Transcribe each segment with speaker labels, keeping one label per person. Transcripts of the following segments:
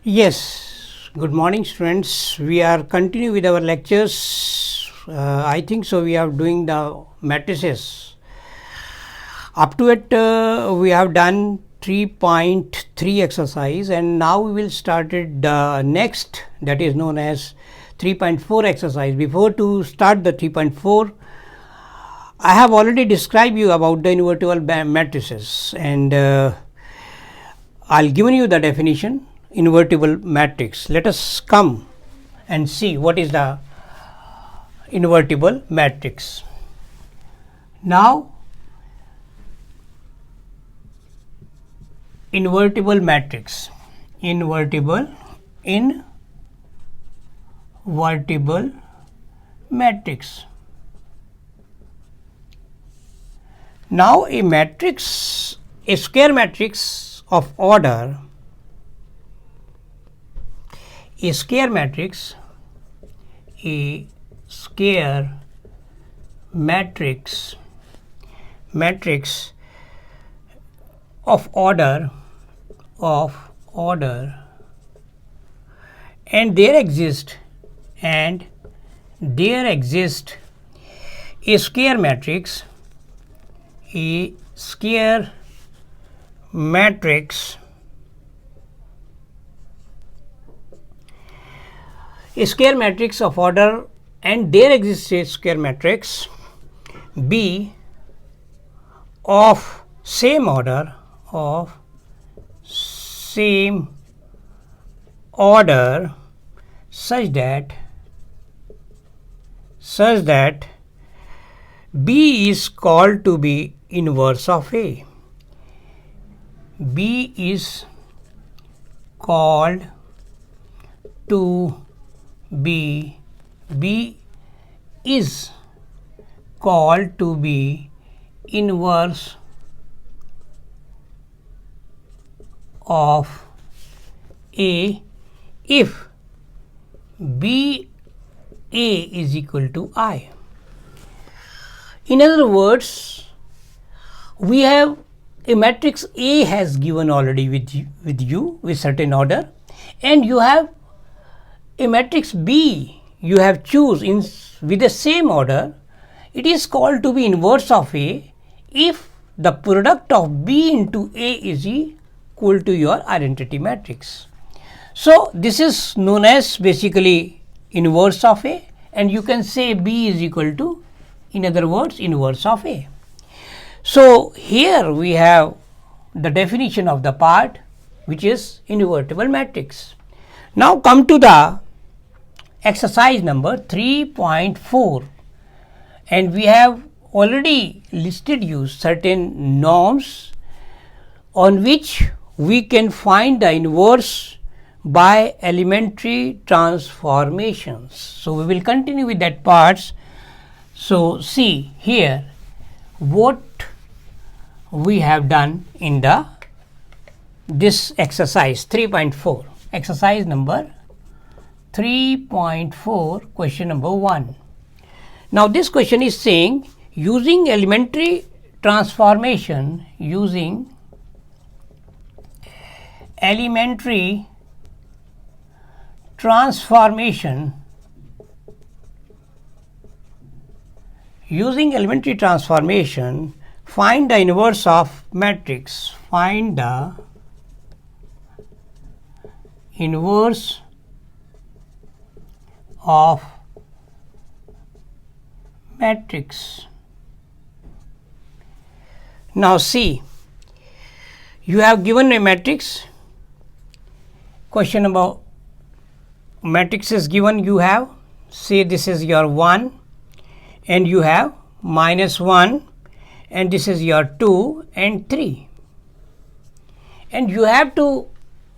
Speaker 1: Yes, good morning students. We are continuing with our lectures. I think so we are doing the matrices. Up to it we have done 3.3 exercise and now we will start it the next, that is known as 3.4 exercise. Before to start the 3.4, I have already described you about the invertible matrices and I'll given you the definition. Invertible matrix. Let us come and see what is the invertible matrix. Now, invertible matrix. Invertible matrix. Now, a matrix, a square matrix of order. A square matrix of order and there exist a square matrix of order and there exists a square matrix B of same order such that B is called to be inverse of A. B is called to be inverse of A if B A is equal to I. In other words, we have a matrix A has given already with you with certain order, and you have a matrix B you have choose with the same order. It is called to be inverse of A if the product of B into A is equal to your identity matrix. So, this is known as basically inverse of A, and you can say B is equal to, in other words, inverse of A. So, here we have the definition of the part which is invertible matrix. Now, come to the exercise number 3.4, and we have already listed you certain norms on which we can find the inverse by elementary transformations. So, we will continue with that parts. So, see here what we have done in this exercise 3.4, exercise number 3.4, question number 1. Now, this question is saying using elementary transformation, using elementary transformation, find the inverse of matrix. Find the inverse of matrix. Now, see, you have given a matrix. Question about matrix is given. You have, say this is your 1 and you have -1, and this is your 2 and 3, and you have to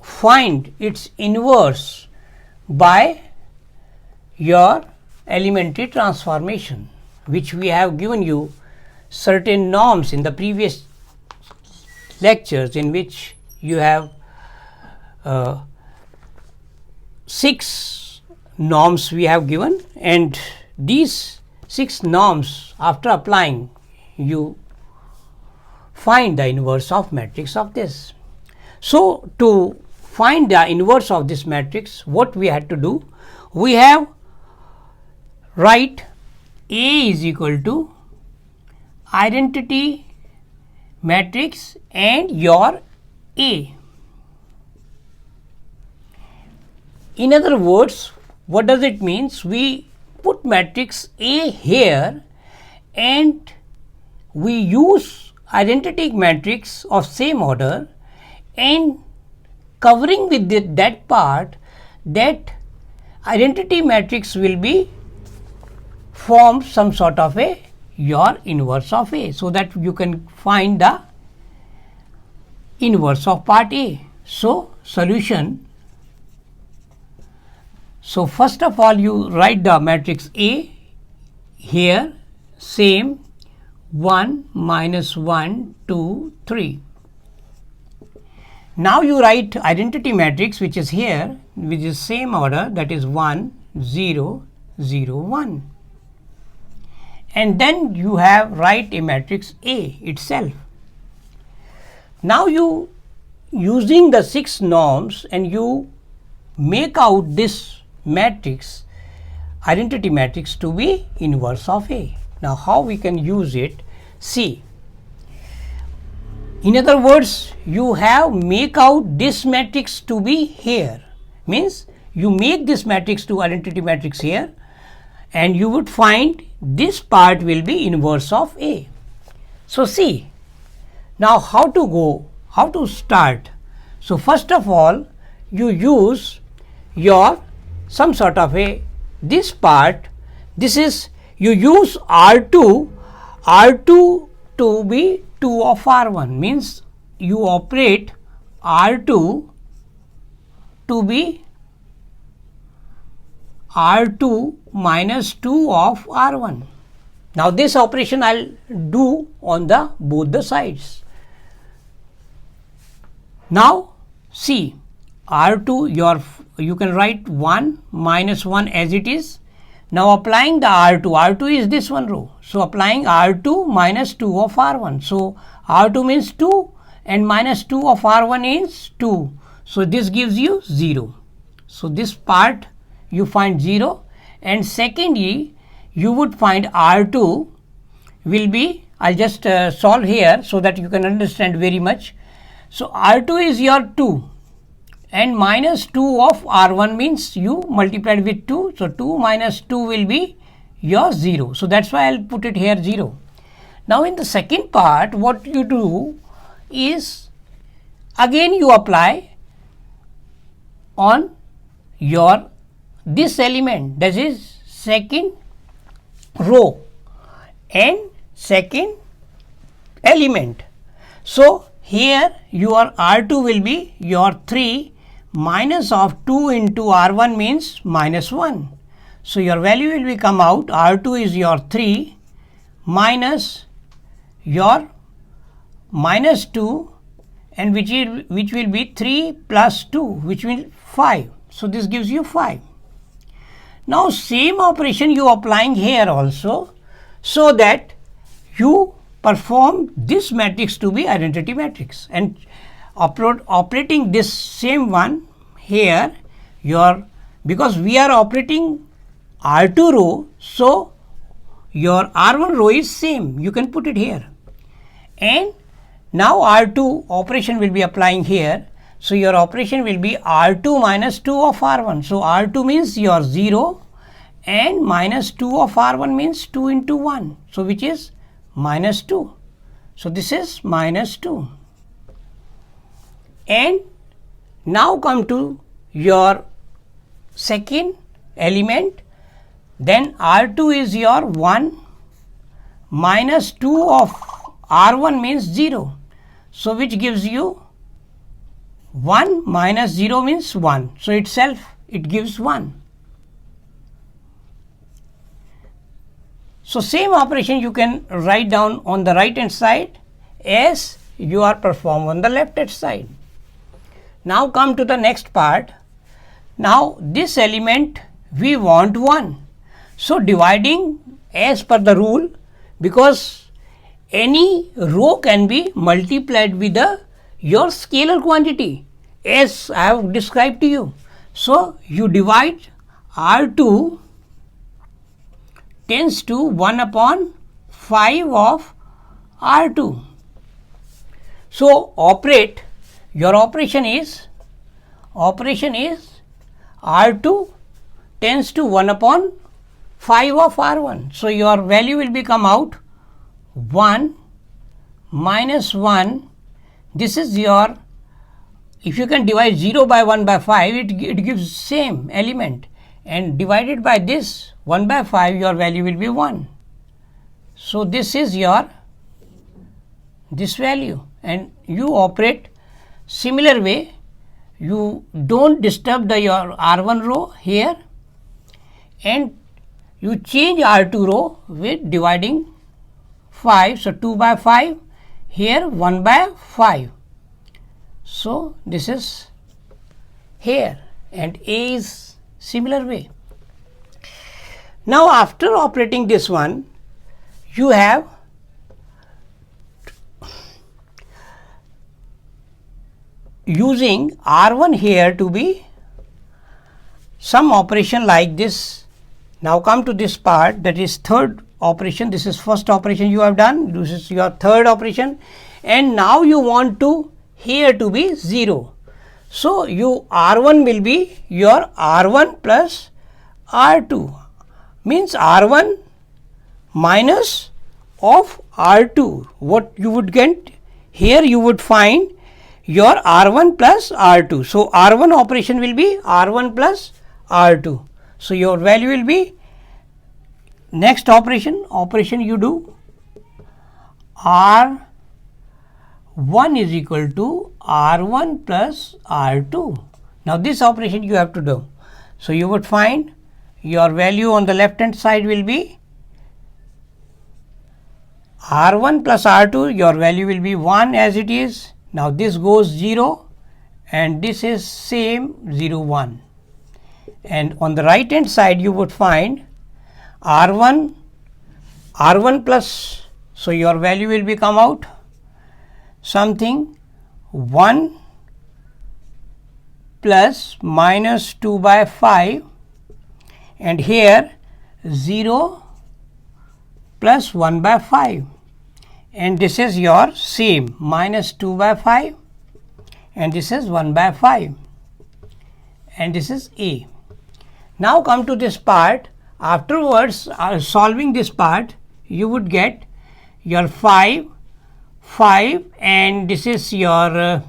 Speaker 1: find its inverse by your elementary transformation, which we have given you certain norms in the previous lectures, in which you have 6 norms we have given, and these 6 norms, after applying, you find the inverse of matrix of this. So, to find the inverse of this matrix, what we had to do? We have write A is equal to identity matrix and your A. In other words, what does it mean? We put matrix A here and we use identity matrix of same order, and covering with that part, that identity matrix will be form some sort of a your inverse of A, so that you can find the inverse of part A. So, solution. So, first of all you write the matrix A here, same 1 minus 1 2 3. Now you write identity matrix which is here, which is same order, that is 1 0 0 1, and then you have write a matrix A itself. Now you using the 6 norms and you make out this matrix, identity matrix, to be inverse of A. Now how we can use it? See, in other words, you have make out this matrix to be here, means you make this matrix to identity matrix here, and you would find this part will be inverse of A. So see, now how to go, how to start? So first of all you use your some sort of a this part, this is you use R2 to be 2 of R1, means you operate R2 to be R2 minus 2 of R1. Now this operation I will do on the both the sides. Now see, R2 you can write 1 minus 1 as it is. Now applying the R2 is this one row. So applying R2 minus 2 of R1. So R2 means 2 and minus 2 of R1 is 2. So this gives you 0. So this part you find 0, and secondly you would find R2 will be, I will just solve here so that you can understand very much. So R2 is your 2 and minus 2 of R1 means you multiplied with 2. So 2 minus 2 will be your 0. So that's why I'll put it here 0. Now in the second part, what you do is again you apply on your this element, that is second row and second element. So here your R2 will be your 3 minus of 2 into R1 means minus 1. So your value will be come out, R2 is your 3 minus your minus 2, and which will be 3 plus 2, which means 5. So this gives you 5. Now same operation you applying here also, so that you perform this matrix to be identity matrix, and operating this same one here, because we are operating R2 row, so your R1 row is same, you can put it here, and now R2 operation will be applying here. So your operation will be R2 minus 2 of R1. So R2 means your 0 and minus 2 of R1 means 2 into 1. So which is minus 2. So this is minus 2. And now come to your second element. Then R2 is your 1 minus 2 of R1 means 0. So which gives you 1 minus 0 means 1. So itself it gives 1. So same operation you can write down on the right hand side as you are perform on the left hand side. Now come to the next part. Now this element we want 1. So dividing as per the rule, because any row can be multiplied with your scalar quantity, as I have described to you. So you divide R2 tends to 1 upon 5 of R2. So your operation is R2 tends to 1 upon 5 of R1. So your value will become out 1 minus 1. This is your, if you can divide 0 by 1 by 5, it gives same element, and divided by this 1 by 5, your value will be 1. So this is your this value, and you operate similar way. You don't disturb your R1 row here, and you change R2 row with dividing 5. So 2 by 5, here 1 by 5. So this is here, and A is similar way. Now after operating this one, you have using R1 here to be some operation like this. Now come to this part, that is third operation. This is first operation you have done, this is your third operation, and now you want to here to be 0. So you R1 will be your R1 plus R2, means R1 minus of R2. What you would get here, you would find your R1 plus R2. So R1 operation will be R1 plus R2. So your value will be, next operation you do R1 is equal to R1 plus R2. Now this operation you have to do. So you would find your value on the left hand side will be R1 plus R2, your value will be 1 as it is. Now this goes 0, and this is same 0 1, and on the right hand side you would find R1 plus, so your value will be come out something 1 plus minus 2 by 5, and here 0 plus 1 by 5, and this is your same minus 2 by 5, and this is 1 by 5, and this is A. Now come to this part. Afterwards, solving this part, you would get your 5, and this is your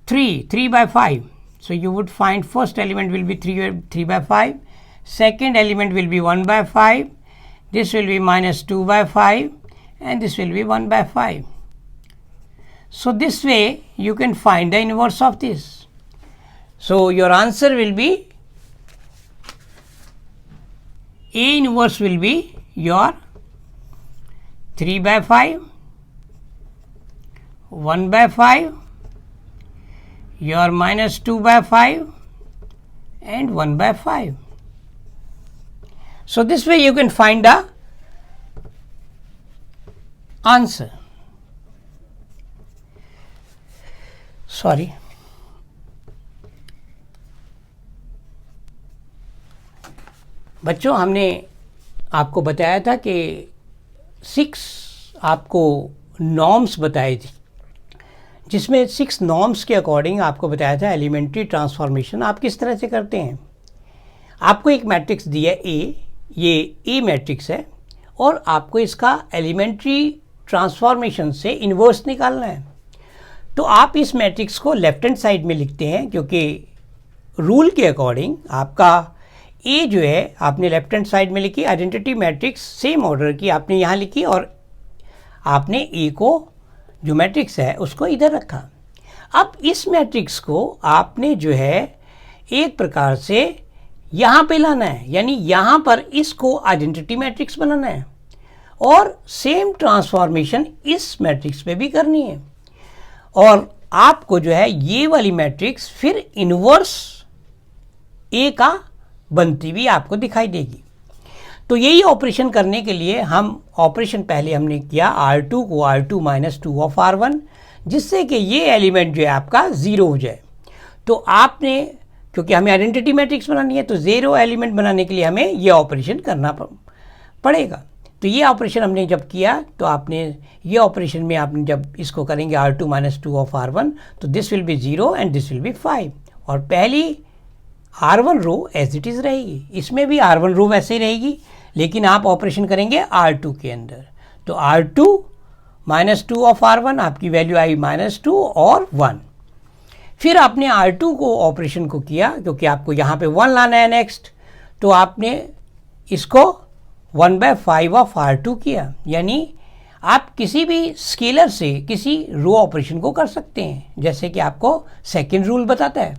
Speaker 1: 3 by 5. So you would find first element will be 3 by 5, second element will be 1 by 5, this will be minus 2 by 5, and this will be 1 by 5. So this way you can find the inverse of this. So your answer will be, A inverse will be your 3 by 5, 1 by 5, your minus 2 by 5, and 1 by 5. So this way you can find the answer. Sorry. बच्चों, हमने आपको बताया था कि 6 आपको norms बताई थी, जिसमें 6 नॉर्म्स के अकॉर्डिंग आपको बताया था एलिमेंट्री ट्रांसफॉर्मेशन आप किस तरह से करते हैं। आपको एक मैट्रिक्स दिया ए, ये ए मैट्रिक्स है, और आपको इसका एलिमेंट्री ट्रांसफॉर्मेशन से इन्वर्स निकालना है। तो आप इस मैट्रिक्स को लेफ्ट हैंड साइड में लिखते हैं, क्योंकि रूल के अकॉर्डिंग आपका ए जो है आपने लेफ्ट हैंड साइड में लिखी, आइडेंटिटी मैट्रिक्स सेम ऑर्डर की आपने यहाँ लिखी, और आपने ए को जो मैट्रिक्स है उसको इधर रखा। अब इस मैट्रिक्स को आपने जो है एक प्रकार से यहाँ पे लाना है, यानी यहाँ पर इसको आइडेंटिटी मैट्रिक्स बनाना है, और सेम ट्रांसफॉर्मेशन इस मैट्रिक्स पे भी करनी है, और आपको जो है ये वाली मैट्रिक्स फिर इन्वर्स ए का बनती हुई आपको दिखाई देगी। तो यही ऑपरेशन करने के लिए हम ऑपरेशन पहले हमने किया R2 को R2 माइनस 2 ऑफ R1, जिससे कि ये एलिमेंट जो है आपका 0 हो जाए। तो आपने, क्योंकि हमें आइडेंटिटी मैट्रिक्स बनानी है, तो 0 एलिमेंट बनाने के लिए हमें ये ऑपरेशन करना पड़ेगा। तो ये ऑपरेशन हमने जब किया, तो आपने ये ऑपरेशन में आपने जब इसको करेंगे R2 - 2 ऑफ R1, तो this will be 0 and this will be 5, और पहली R1 row as it is रहेगी, इसमें भी R1 रो वैसे ही रहेगी, लेकिन आप ऑपरेशन करेंगे R2 के अंदर। तो R2 - 2 ऑफ R1 आपकी वैल्यू आई -2 और 1। फिर आपने R2 को ऑपरेशन को किया, क्योंकि आपको यहाँ पे 1 लाना है नेक्स्ट, तो आपने इसको 1/5 ऑफ R2 किया। यानी आप किसी भी स्केलर से किसी रो ऑपरेशन को कर सकते हैं, जैसे कि आपको सेकंड रूल बताता है।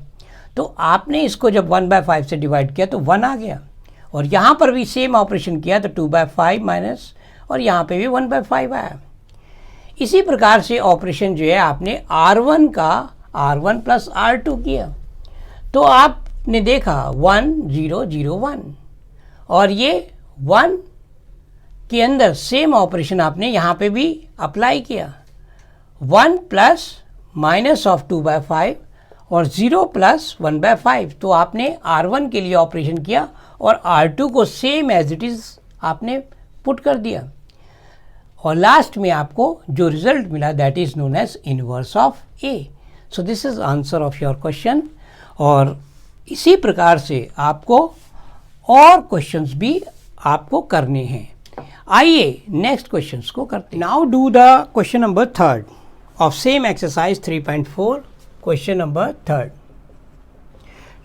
Speaker 1: तो आपने इसको जब 1/5 से डिवाइड किया तो 1 आ गया, और यहाँ पर भी सेम ऑपरेशन किया तो 2/5 माइनस, और यहाँ पे भी 1/5 आया। इसी प्रकार से ऑपरेशन जो है आपने R1 का R1 + R2 किया, तो आपने देखा 1 0 0 1, और ये 1 के अंदर सेम ऑपरेशन आपने यहाँ पे भी अप्लाई किया, 1 प्लस माइनस ऑफ 2/5 और 0 प्लस 1/5। तो आपने R1 के लिए ऑपरेशन किया और R2 को सेम एज इट इज़ आपने पुट कर दिया, और लास्ट में आपको जो रिजल्ट मिला that is known as inverse of A। So this is answer of your question. और इसी प्रकार से आपको और क्वेश्चंस भी आपको करने हैं। आइए नेक्स्ट क्वेश्चंस को करते हैं। Now do the question number 3 of same exercise 3.4, question number 3।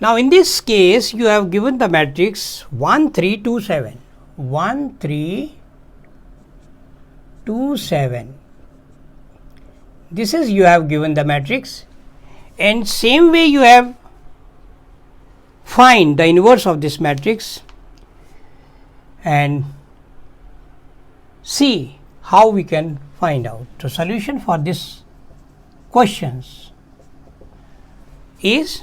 Speaker 1: Now in this case you have given the matrix 1 3 2 7, 1 3 2 7. This is you have given the matrix, and same way you have find the inverse of this matrix and see how we can find out. The solution for this questions is,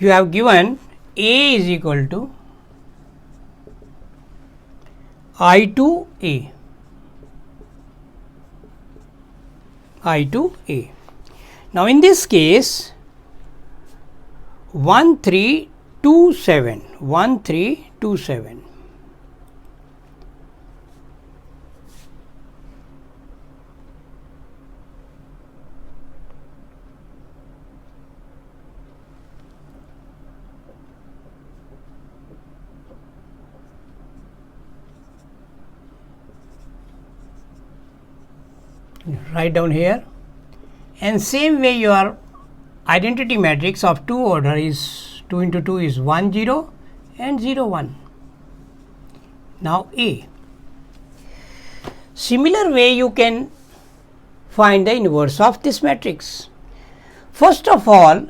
Speaker 1: you have given A is equal to I2A, I2A. Now in this case 1 3 2 7, 1 3 2 7. Write down here, and same way your identity matrix of 2 order is 2 into 2 is 1 0 and 0 1. Now A. Similar way you can find the inverse of this matrix. First of all,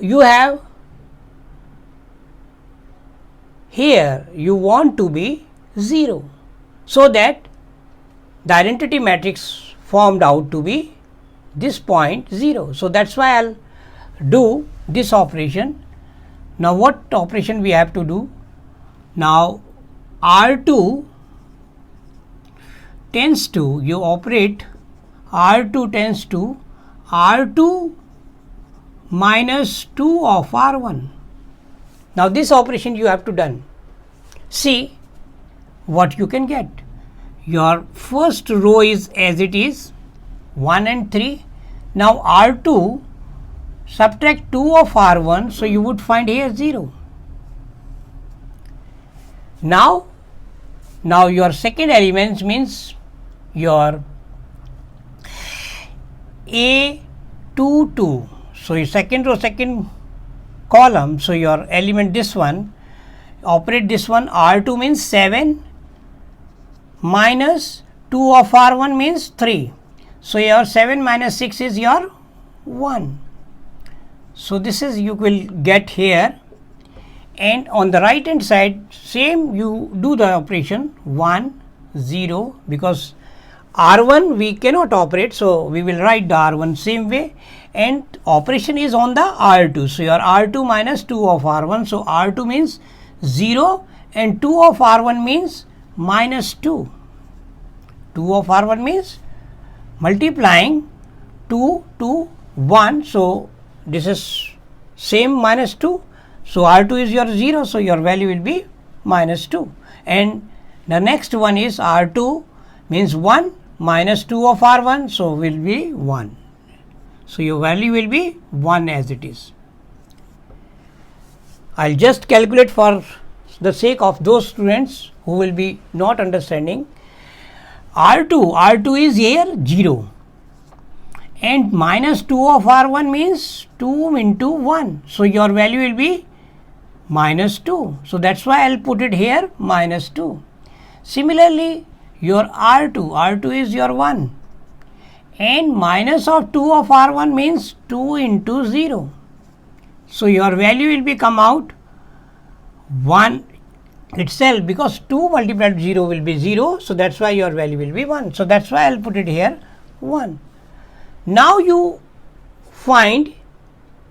Speaker 1: you have here you want to be 0, so that the identity matrix formed out to be this point 0. So that's why I'll do this operation. Now what operation we have to do? Now R2 tends to, you operate R2 tends to R2 minus 2 of R1. Now this operation you have to done. See what you can get. Your first row is as it is 1 and 3. Now R2 subtract 2 of R1, so you would find here 0. Now your second element means your A2 2. So your second row, second column, so your element this one, operate this one, R2 means 7 minus 2 of R1 means 3. So your 7 minus 6 is your 1. So this is you will get here, and on the right hand side same you do the operation 1 0, because R1 we cannot operate, so we will write the R1 same way, and operation is on the R2. So your R2 minus 2 of R1, so R2 means 0 and 2 of R1 means minus 2. 2 of R1 means multiplying 2 to 1. So this is same minus 2. So R2 is your 0, so your value will be minus 2. And the next one is R2 means 1 minus 2 of R1, so will be 1. So your value will be 1 as it is. I'll just calculate for the sake of those students who will be not understanding. R2 is here 0 and minus 2 of R1 means 2 into 1. So your value will be minus 2. So that's why I'll put it here minus 2. Similarly, your R2 is your 1 and minus of 2 of R1 means 2 into 0. So your value will be come out 1 itself, because 2 multiplied with 0 will be 0. So that's why your value will be 1. So that's why I'll put it here 1. Now you find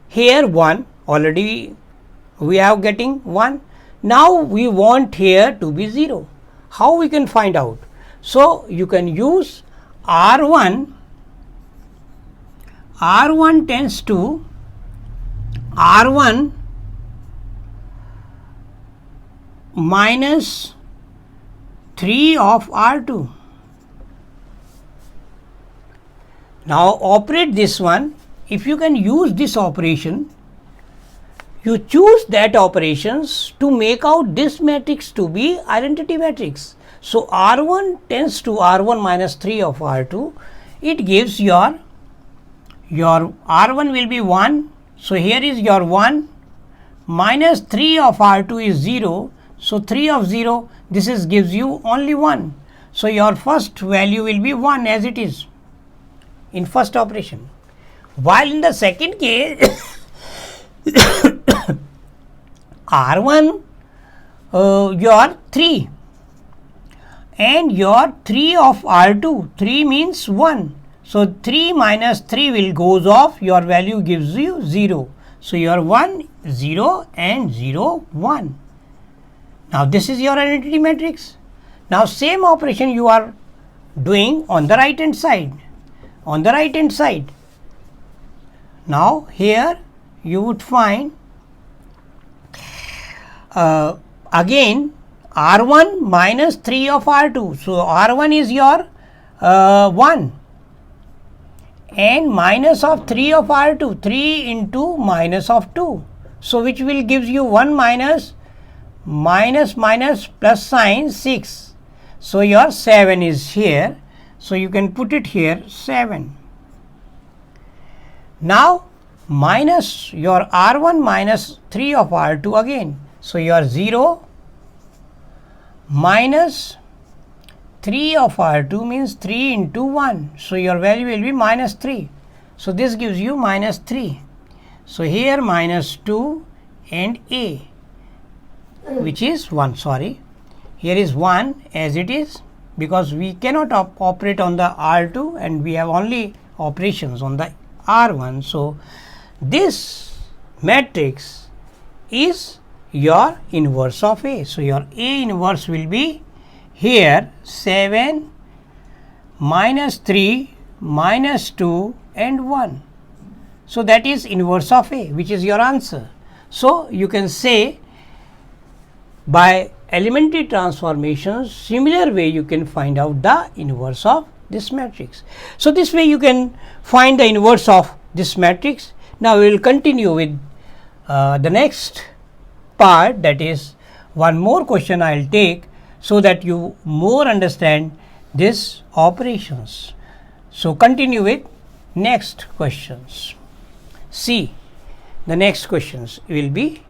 Speaker 1: here 1, already we are getting 1. Now we want here to be 0. How we can find out? So you can use R1 tends to R1 minus 3 of R2. Now operate this one. If you can use this operation, you choose that operations to make out this matrix to be identity matrix. So R1 tends to R1 minus 3 of R2. It gives your R1 will be 1. So here is your 1 minus 3 of R2 is 0. So 3 of 0, this is gives you only 1. So your first value will be 1 as it is in first operation. While in the second case, R1 your 3 and your 3 of R2, 3 means 1. So 3 minus 3 will goes off, your value gives you 0. So your 1, 0 and 0, 1. Now this is your identity matrix. Now same operation you are doing on the right hand side. On the right hand side. Now here you would find again R1 minus 3 of R2. So R1 is your 1 and minus of 3 of R2, 3 into minus of 2. So which will gives you 1 minus plus sign 6. So your 7 is here. So you can put it here 7. Now minus your R1 minus 3 of R2 again. So your 0 minus 3 of R2 means 3 into 1. So your value will be minus 3. So this gives you minus 3. So here minus 2 and A, which is 1, sorry. Here is 1 as it is, because we cannot operate on the R2 and we have only operations on the R1. So this matrix is your inverse of A. So your A inverse will be here 7 minus 3 minus 2 and 1. So that is inverse of A, which is your answer. So you can say by elementary transformations, similar way you can find out the inverse of this matrix. So this way you can find the inverse of this matrix. Now we will continue with the next part, that is one more question I will take, so that you more understand this operations. So continue with next questions. See, the next questions will be